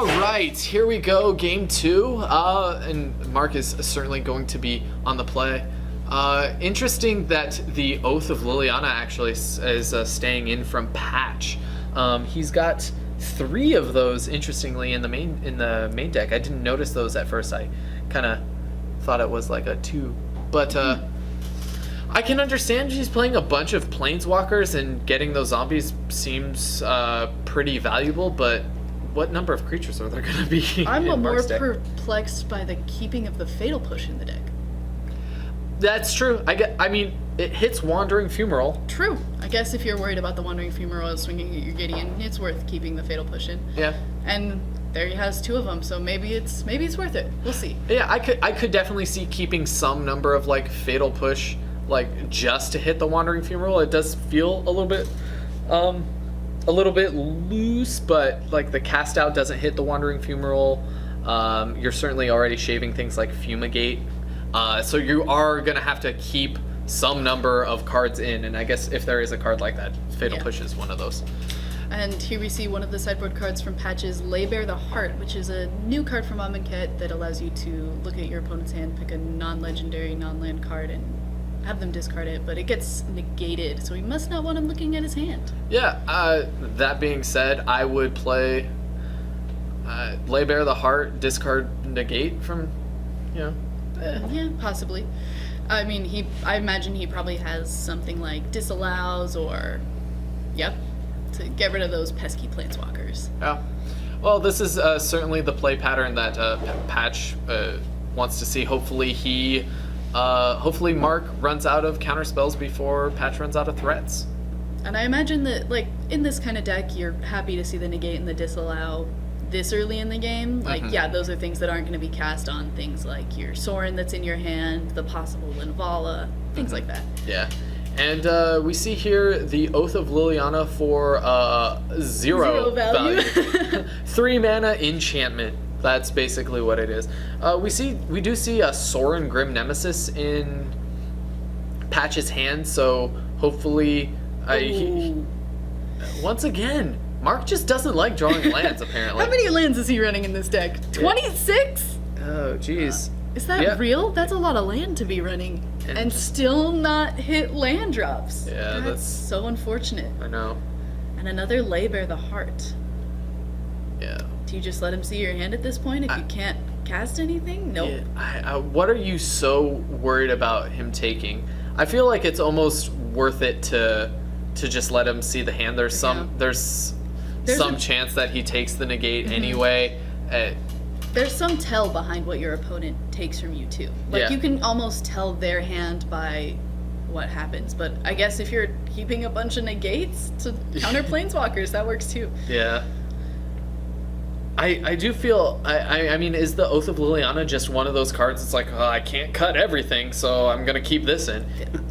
All right, here we go, game 2, and Mark is certainly going to be on the play. Interesting that the Oath of Liliana actually is staying in from patch. He's got 3 of those, interestingly, in the main deck. I didn't notice those at first. I kind of thought it was like a 2, but I can understand he's playing a bunch of Planeswalkers, and getting those zombies seems pretty valuable, but what number of creatures are there going to be? I'm more perplexed by the keeping of the Fatal Push in the deck. That's true. I mean, it hits Wandering Fumarole. True. I guess if you're worried about the Wandering Fumarole swinging at your Gideon, it's worth keeping the Fatal Push in. Yeah. And there he has 2 of them, so maybe it's worth it. We'll see. Yeah, I could definitely see keeping some number of like Fatal Push, like just to hit the Wandering Fumarole. It does feel a little bit loose, but like the cast out doesn't hit the Wandering Fumarole. You're certainly already shaving things like Fumigate, so you are gonna have to keep some number of cards in, and I guess if there is a card like that, Fatal Push is one of those. And here we see one of the sideboard cards from patches, Lay Bare the Heart, which is a new card from Amonkhet that allows you to look at your opponent's hand, pick a non-legendary, non-land card, and have them discard it, but it gets negated, so he must not want him looking at his hand. Yeah, that being said, I would play Lay Bare the Heart, discard negate from, Yeah, possibly. I mean, I imagine he probably has something like Disallows or, to get rid of those pesky Planeswalkers. Yeah. Well, this is certainly the play pattern that Patch wants to see. Hopefully Mark runs out of counter spells before Patch runs out of threats. And I imagine that, like, in this kind of deck, you're happy to see the negate and the disallow this early in the game. Like, those are things that aren't going to be cast on things like your Sorin that's in your hand, the possible Linvala, things like that. Yeah. And we see here the Oath of Liliana for 0 value. 3 mana enchantment. That's basically what it is. We do see a Sorin Grim Nemesis in Patch's hand, so hopefully once again, Mark just doesn't like drawing lands, apparently. How many lands is he running in this deck? 26? Oh, jeez. Is that real? That's a lot of land to be running. And still not hit land drops. Yeah, that's so unfortunate. I know. And another Lay Bare the Heart. Yeah. Do you just let him see your hand at this point if you can't cast anything? Nope. Yeah, what are you so worried about him taking? I feel like it's almost worth it to just let him see the hand. There's some chance that he takes the negate anyway. There's some tell behind what your opponent takes from you too. Like you can almost tell their hand by what happens. But I guess if you're keeping a bunch of negates to counter Planeswalkers, that works too. Yeah. I do feel, I mean, is the Oath of Liliana just one of those cards that's like, I can't cut everything, so I'm going to keep this in?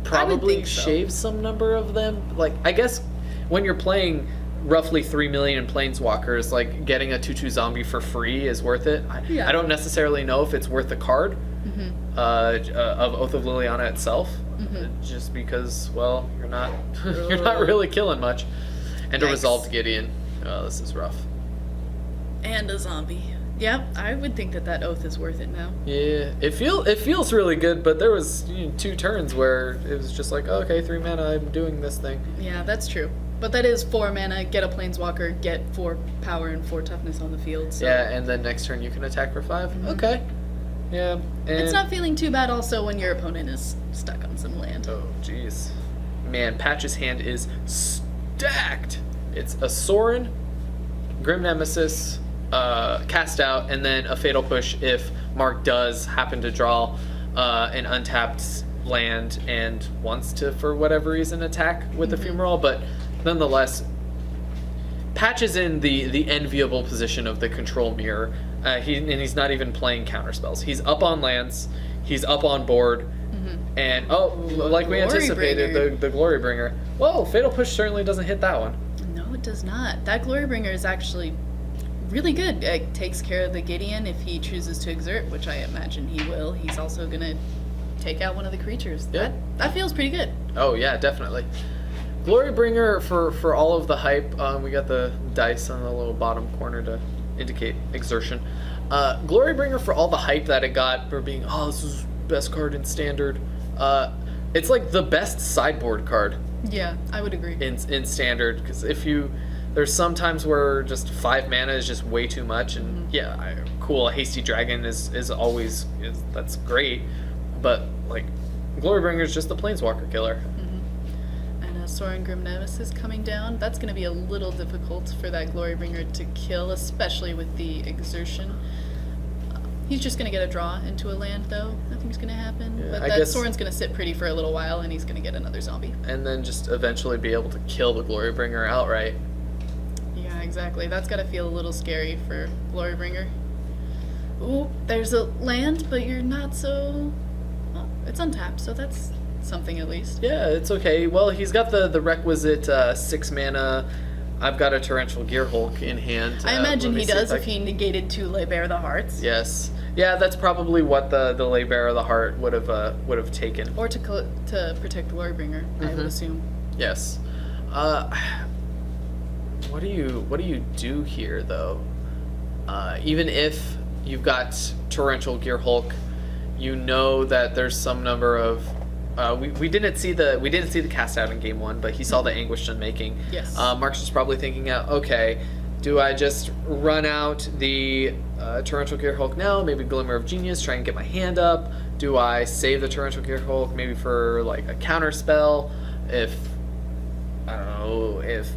Probably shave some number of them. Like, I guess when you're playing roughly 3 million Planeswalkers, like, getting a 2/2 zombie for free is worth it. I don't necessarily know if it's worth the card of Oath of Liliana itself, just because, well, you're not really killing much. And a resolved Gideon. Oh, this is rough. And a zombie. Yeah, I would think that Oath is worth it now. Yeah, it feels really good, but there was 2 turns where it was just like, okay, 3 mana, I'm doing this thing. Yeah, that's true. But that is 4 mana, get a Planeswalker, get 4 power and 4 toughness on the field. So. Yeah, and then next turn you can attack for 5. Okay. Yeah. And it's not feeling too bad also when your opponent is stuck on some land. Oh, jeez. Man, Patch's hand is stacked. It's a Sorin, Grim Nemesis, cast out, and then a Fatal Push if Mark does happen to draw an untapped land and wants to, for whatever reason, attack with the Fumarole. But nonetheless, Patch is in the enviable position of the control mirror. He's not even playing counterspells. He's up on lands, he's up on board, and like we anticipated, the Glory Bringer. Whoa, Fatal Push certainly doesn't hit that one. No, it does not. That Glory Bringer is actually really good. It takes care of the Gideon if he chooses to exert, which I imagine he will. He's also going to take out one of the creatures. Yeah. That feels pretty good. Oh, yeah, definitely. Glory Bringer, for all of the hype, we got the dice on the little bottom corner to indicate exertion. Glorybringer, for all the hype that it got for being, this is best card in Standard, it's like the best sideboard card. Yeah, I would agree. In Standard, because there's some times where just 5 mana is just way too much, and cool, a Hasty Dragon is always, that's great, but like Glorybringer is just the Planeswalker killer. And Sorin Grim Nemesis coming down, that's going to be a little difficult for that Glorybringer to kill, especially with the exertion. He's just going to get a draw into a land, though. Nothing's going to happen. Yeah, but I that guess Sorin's going to sit pretty for a little while, and he's going to get another zombie. And then just eventually be able to kill the Glorybringer outright. Yeah, exactly. That's got to feel a little scary for Glorybringer. Ooh, there's a land, but you're not so... Well, it's untapped, so that's something at least. Yeah, it's okay. Well, he's got the requisite 6 mana. I've got a Torrential Gearhulk in hand. I imagine he does if he negated 2 Lay-Bare the Hearts. Yes. Yeah, that's probably what the Lay-Bare of the Heart would have taken. Or to protect Glorybringer, I would assume. Yes. What do you do here, though? Even if you've got Torrential Gearhulk, you know that there's some number of we didn't see the cast out in game 1, but he saw the Anguished Unmaking. Yes. Mark's is probably thinking out, okay, do I just run out the Torrential Gearhulk now, maybe Glimmer of Genius, try and get my hand up? Do I save the Torrential Gearhulk maybe for like a counter spell? If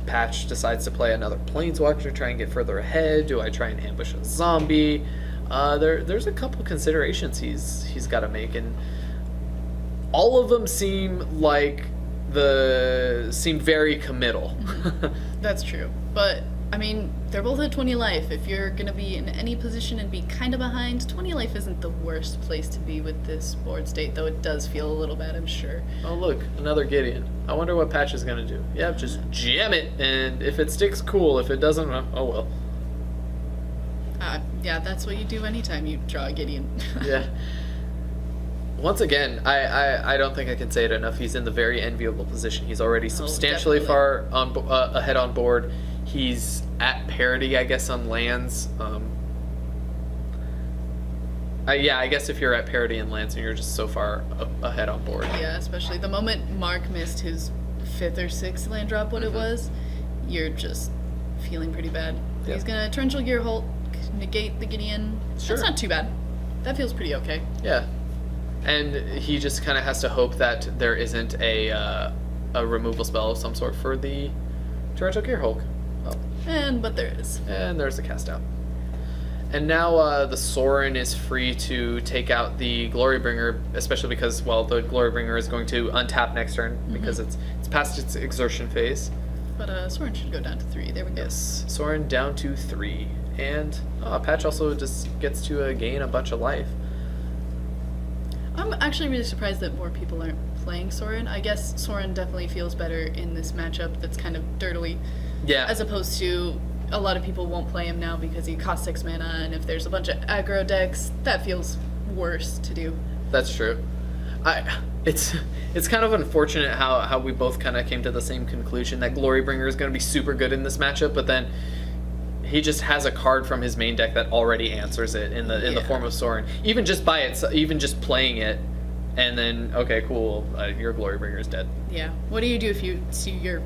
Patch decides to play another Planeswalker to try and get further ahead, do I try and ambush a zombie? There's a couple considerations he's got to make, and all of them seem very committal. That's true, but I mean, they're both at 20 life. If you're going to be in any position and be kind of behind, 20 life isn't the worst place to be with this board state, though it does feel a little bad, I'm sure. Oh, look, another Gideon. I wonder what Patch is going to do. Yeah, just jam it, and if it sticks, cool. If it doesn't, oh well. Yeah, that's what you do anytime you draw a Gideon. Yeah. Once again, I don't think I can say it enough. He's in the very enviable position. He's already substantially far ahead on board. He's at parity, I guess, on lands. I guess if you're at parity in lands and you're just so far ahead on board. Yeah, especially the moment Mark missed his 5th or 6th land drop, what it was, you're just feeling pretty bad. Yeah. He's gonna Torrential Gearhulk, negate the Gideon. Sure. That's not too bad. That feels pretty okay. Yeah. And he just kind of has to hope that there isn't a removal spell of some sort for the Torrential Gearhulk. Oh. But there is. And there's the cast out. And now the Sorin is free to take out the Glorybringer, especially because, well, the Glorybringer is going to untap next turn because it's past its exertion phase. But Sorin should go down to 3. There we go. Yes, Sorin down to 3. And Patch also just gets to gain a bunch of life. I'm actually really surprised that more people aren't playing Sorin. I guess Sorin definitely feels better in this matchup that's kind of dirtily. Yeah. As opposed to a lot of people won't play him now because he costs 6 mana, and if there's a bunch of aggro decks, that feels worse to do. That's true. It's kind of unfortunate how we both kind of came to the same conclusion that Glorybringer is going to be super good in this matchup, but then he just has a card from his main deck that already answers it in the form of Sorin. Even just playing it, and then okay, cool, your Glorybringer is dead. Yeah. What do you do if you see your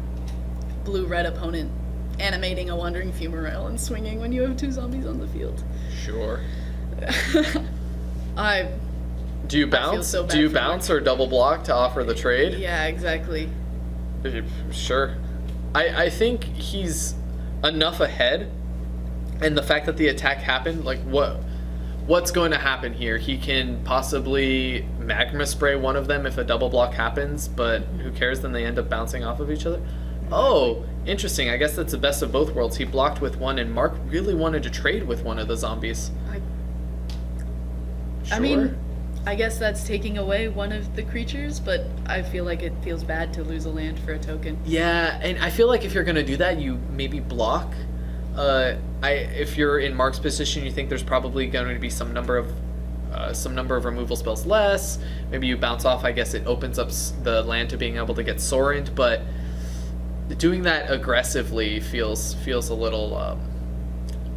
blue-red opponent animating a Wandering Fumarole and swinging when you have 2 zombies on the field? Sure. Do you bounce? Do you bounce or double block to offer the trade? Yeah, exactly. Sure. I think he's enough ahead, and the fact that the attack happened, like what's going to happen here? He can possibly Magma Spray one of them if a double block happens, but who cares? Then they end up bouncing off of each other. Oh, interesting. I guess that's the best of both worlds. He blocked with one, and Mark really wanted to trade with one of the zombies. I mean, I guess that's taking away one of the creatures, but I feel like it feels bad to lose a land for a token. Yeah, and I feel like if you're going to do that, you maybe block. If you're in Mark's position, you think there's probably going to be some number of removal spells less. Maybe you bounce off. I guess it opens up the land to being able to get Sorin, but doing that aggressively feels a little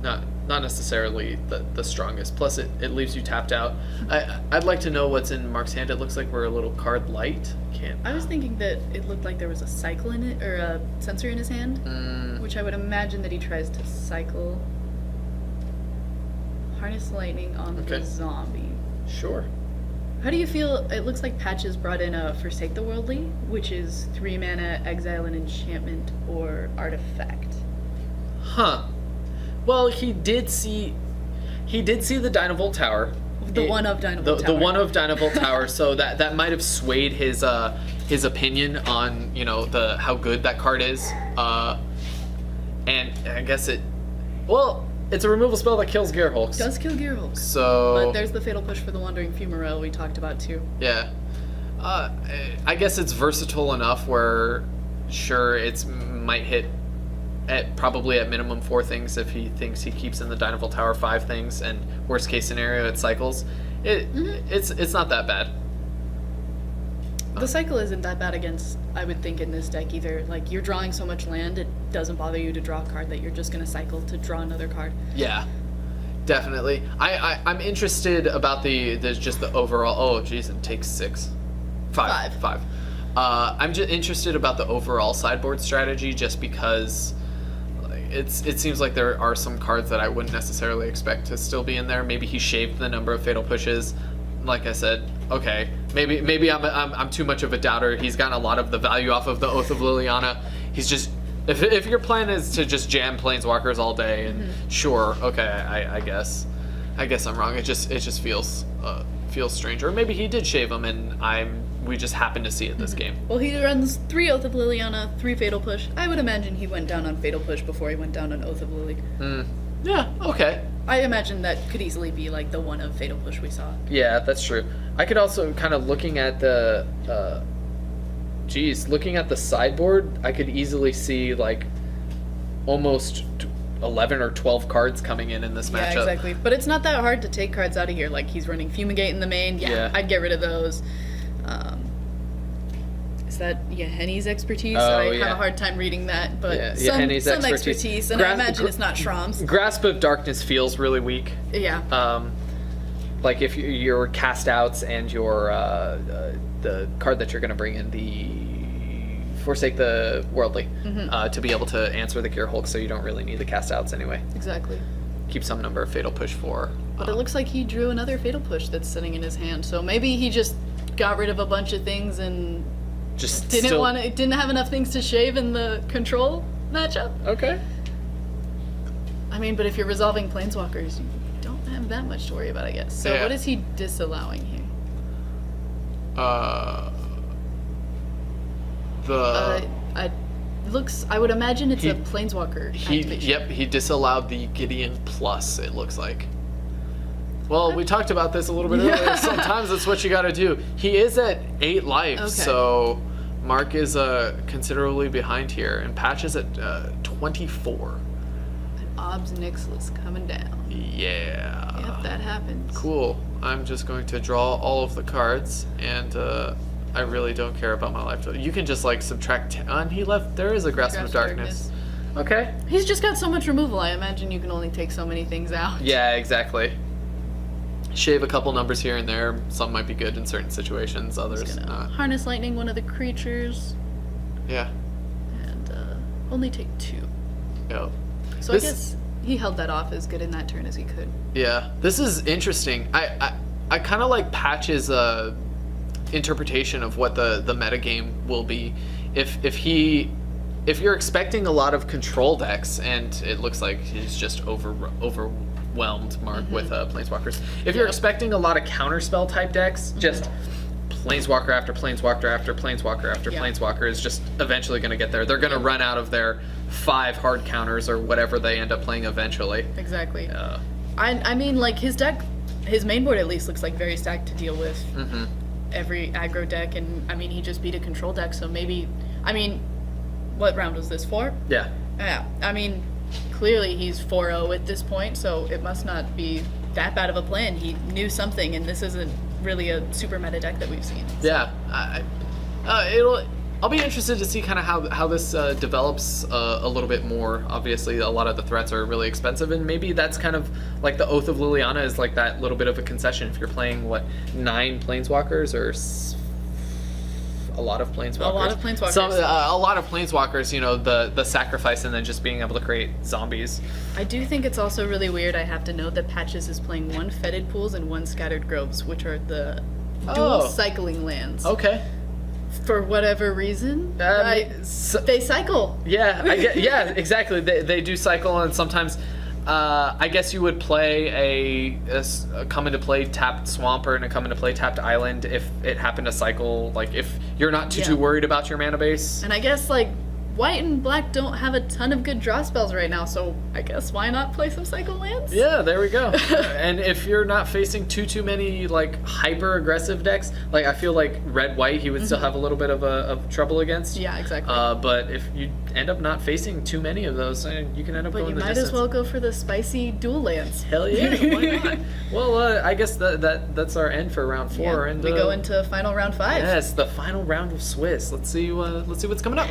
not not necessarily the strongest. Plus, it leaves you tapped out. I'd like to know what's in Mark's hand. It looks like we're a little card light. I was thinking that it looked like there was a cycle in it, or a sensor in his hand, which I would imagine that he tries to cycle. Harness Lightning on the zombie. Sure. How do you feel? It looks like Patches brought in a Forsake the Wordly, which is 3 mana, exile an enchantment or artifact. Huh. Well, he did see the Dynavolt Tower. The one of Dynavolt Tower. The one of Dynavolt Tower. So that might have swayed his opinion on how good that card is. And I guess it's a removal spell that kills Gearhulks. Does kill Gearhulks. So, but there's the Fatal Push for the Wandering Fumarole we talked about too. Yeah. I guess it's versatile enough where, sure, it might hit probably at minimum 4 things if he thinks he keeps in the Dynavolt Tower 5 things, and worst case scenario it cycles. It's not that bad. The cycle isn't that bad against, I would think, in this deck either. Like, you're drawing so much land, it doesn't bother you to draw a card that you're just going to cycle to draw another card. Yeah, definitely. I'm interested about the overall. Oh, geez, it takes 6. 5. I'm just interested about the overall sideboard strategy, just because it seems like there are some cards that I wouldn't necessarily expect to still be in there. Maybe he shaved the number of Fatal Pushes. Like I said, okay, maybe I'm too much of a doubter. He's gotten a lot of the value off of the Oath of Liliana. He's just, if your plan is to just jam Planeswalkers all day, and sure, okay, I guess I'm wrong. It just feels strange. Or maybe he did shave them, and we just happen to see it this game. Well, he runs 3 Oath of Liliana, 3 Fatal Push. I would imagine he went down on Fatal Push before he went down on Oath of Lily. Yeah, okay. I imagine that could easily be like the one of Fatal Push we saw. Yeah, that's true. I could also kind of looking at the sideboard, I could easily see like almost 11 or 12 cards coming in this matchup. Yeah, exactly. But it's not that hard to take cards out of here. Like, he's running Fumigate in the main. Yeah. I'd get rid of those. Is that Yahenni's expertise? I have a hard time reading that, but some expertise, and I imagine it's not Shram's. Grasp of Darkness feels really weak. Yeah. Like if your cast outs and your the card that you're going to bring in, the Forsake the Wordly, to be able to answer the Gearhulk, so you don't really need the cast outs anyway. Exactly. Keep some number of Fatal Push for. But it looks like he drew another Fatal Push that's sitting in his hand, so maybe he just got rid of a bunch of things and just didn't have enough things to shave in the control matchup. Okay. I mean, but if you're resolving Planeswalkers, you don't have that much to worry about, I guess. So what is he disallowing here? I would imagine it's a Planeswalker activation. Yep, he disallowed the Gideon Plus, it looks like. Well, we talked about this a little bit earlier. Sometimes that's what you gotta do. He is at 8 life, so Mark is considerably behind here, and Patch is at 24. And Ob Nixilis coming down. Yeah. Yep, that happens. Cool. I'm just going to draw all of the cards, and I really don't care about my life. You can just like subtract 10. And he left. There is a Grasp of Darkness. Okay. He's just got so much removal. I imagine you can only take so many things out. Yeah, exactly. Shave a couple numbers here and there. Some might be good in certain situations, others not. Harness Lightning one of the creatures. Yeah. And only take 2. Yep. So I guess he held that off as good in that turn as he could. Yeah. This is interesting. I kind of like Patch's interpretation of what the metagame will be. If you're expecting a lot of control decks, and it looks like he's just overwhelmed, Mark, with Planeswalkers. If you're expecting a lot of counterspell type decks, just Planeswalker after Planeswalker after Planeswalker after Planeswalker is just eventually going to get there. They're going to run out of their 5 hard counters or whatever they end up playing eventually. Exactly. I mean, like, his deck, his main board at least looks like very stacked to deal with every aggro deck, and I mean, he just beat a control deck, so maybe, I mean, what round was this, 4? Yeah. Yeah, I mean, clearly he's 4-0 at this point, so it must not be that bad of a plan. He knew something, and this isn't really a super meta deck that we've seen. So. Yeah, I'll be interested to see kind of how this develops a little bit more. Obviously, a lot of the threats are really expensive, and maybe that's kind of like the Oath of Liliana is like that little bit of a concession if you're playing, 9 Planeswalkers or a lot of Planeswalkers. A lot of Planeswalkers. A lot of Planeswalkers, the sacrifice and then just being able to create zombies. I do think it's also really weird, I have to note, that Patches is playing 1 Fetid Pools and 1 Scattered Groves, which are the dual cycling lands. Okay. For whatever reason, they cycle. Yeah, yeah, exactly. They do cycle, and sometimes, I guess you would play a come into play tapped swamp or a come into play tapped island if it happened to cycle. Like if you're not too worried about your mana base. And I guess white and black don't have a ton of good draw spells right now, so I guess why not play some cycle lands? Yeah, there we go. And if you're not facing too many hyper aggressive decks, I feel like red white he would still have a little bit of trouble against. Yeah, exactly. But if you end up not facing too many of those, you can end up going the distance. But you might as well go for the spicy dual lands. Hell yeah, why not? Well, I guess that's our end for round 4, and we go into final round 5. Yes, the final round of Swiss. Let's see what's coming up.